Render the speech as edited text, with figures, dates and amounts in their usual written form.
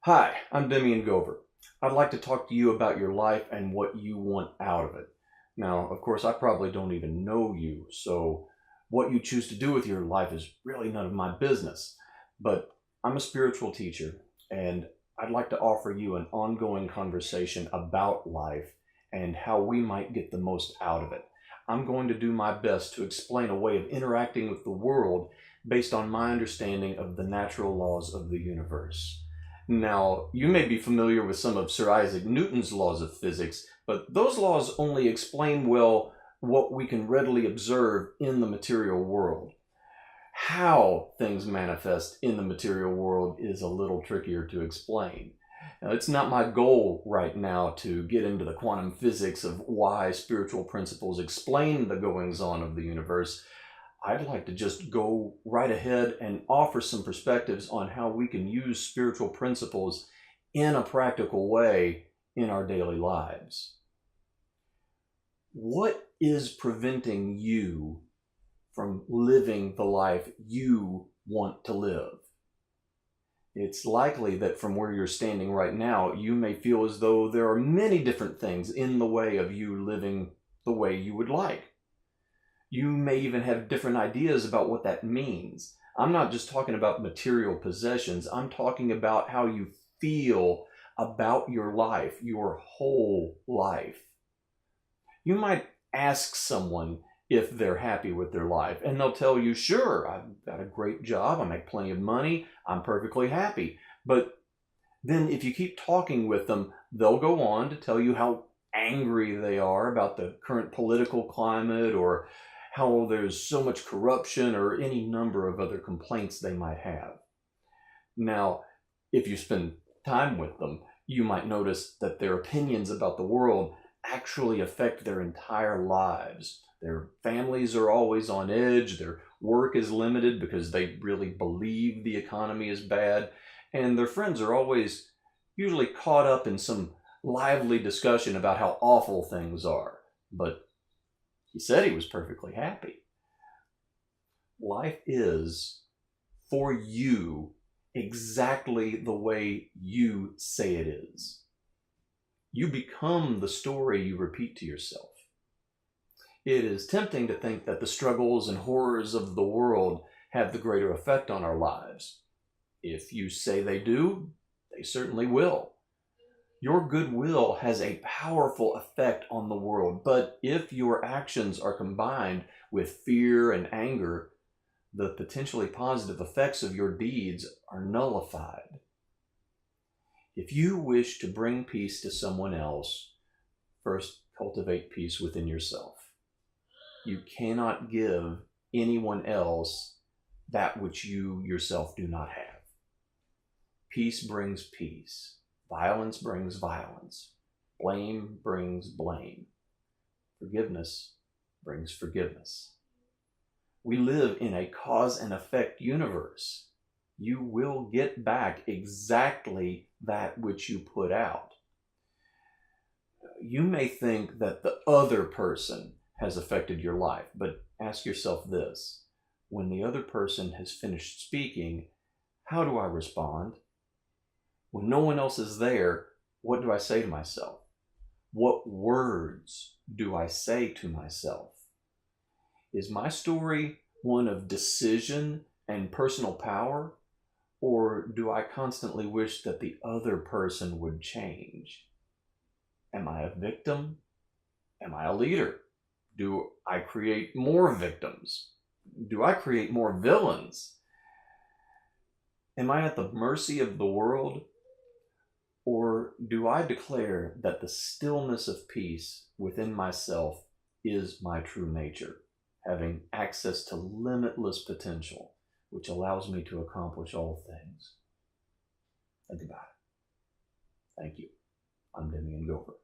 Hi, I'm Demian Gover. I'd like to talk to you about your life and what you want out of it. Now, of course, I probably don't even know you, so what you choose to do with your life is really none of my business. But I'm a spiritual teacher, and I'd like to offer you an ongoing conversation about life and how we might get the most out of it. I'm going to do my best to explain a way of interacting with the world based on my understanding of the natural laws of the universe. Now, you may be familiar with some of Sir Isaac Newton's laws of physics, but those laws only explain well what we can readily observe in the material world. How things manifest in the material world is a little trickier to explain. Now, it's not my goal right now to get into the quantum physics of why spiritual principles explain the goings-on of the universe. I'd like to just go right ahead and offer some perspectives on how we can use spiritual principles in a practical way in our daily lives. What is preventing you from living the life you want to live? It's likely that from where you're standing right now, you may feel as though there are many different things in the way of you living the way you would like. You may even have different ideas about what that means. I'm not just talking about material possessions. I'm talking about how you feel about your life, your whole life. You might ask someone if they're happy with their life, and they'll tell you, sure, I've got a great job, I make plenty of money, I'm perfectly happy. But then if you keep talking with them, they'll go on to tell you how angry they are about the current political climate, or how there's so much corruption, or any number of other complaints they might have. Now, if you spend time with them, you might notice that their opinions about the world actually affect their entire lives. Their families are always on edge, their work is limited because they really believe the economy is bad, and their friends are always usually caught up in some lively discussion about how awful things are. But he said he was perfectly happy. Life is, for you, exactly the way you say it is. You become the story you repeat to yourself. It is tempting to think that the struggles and horrors of the world have the greater effect on our lives. If you say they do, they certainly will. Your goodwill has a powerful effect on the world, but if your actions are combined with fear and anger, the potentially positive effects of your deeds are nullified. If you wish to bring peace to someone else, first cultivate peace within yourself. You cannot give anyone else that which you yourself do not have. Peace brings peace. Violence brings violence. Blame brings blame. Forgiveness brings forgiveness. We live in a cause and effect universe. You will get back exactly that which you put out. You may think that the other person has affected your life, but ask yourself this: when the other person has finished speaking, how do I respond? When no one else is there, what do I say to myself? What words do I say to myself? Is my story one of decision and personal power, or do I constantly wish that the other person would change? Am I a victim? Am I a leader? Do I create more victims? Do I create more villains? Am I at the mercy of the world? Or do I declare that the stillness of peace within myself is my true nature, having access to limitless potential, which allows me to accomplish all things? Think about it. Thank you. I'm Demian Gover.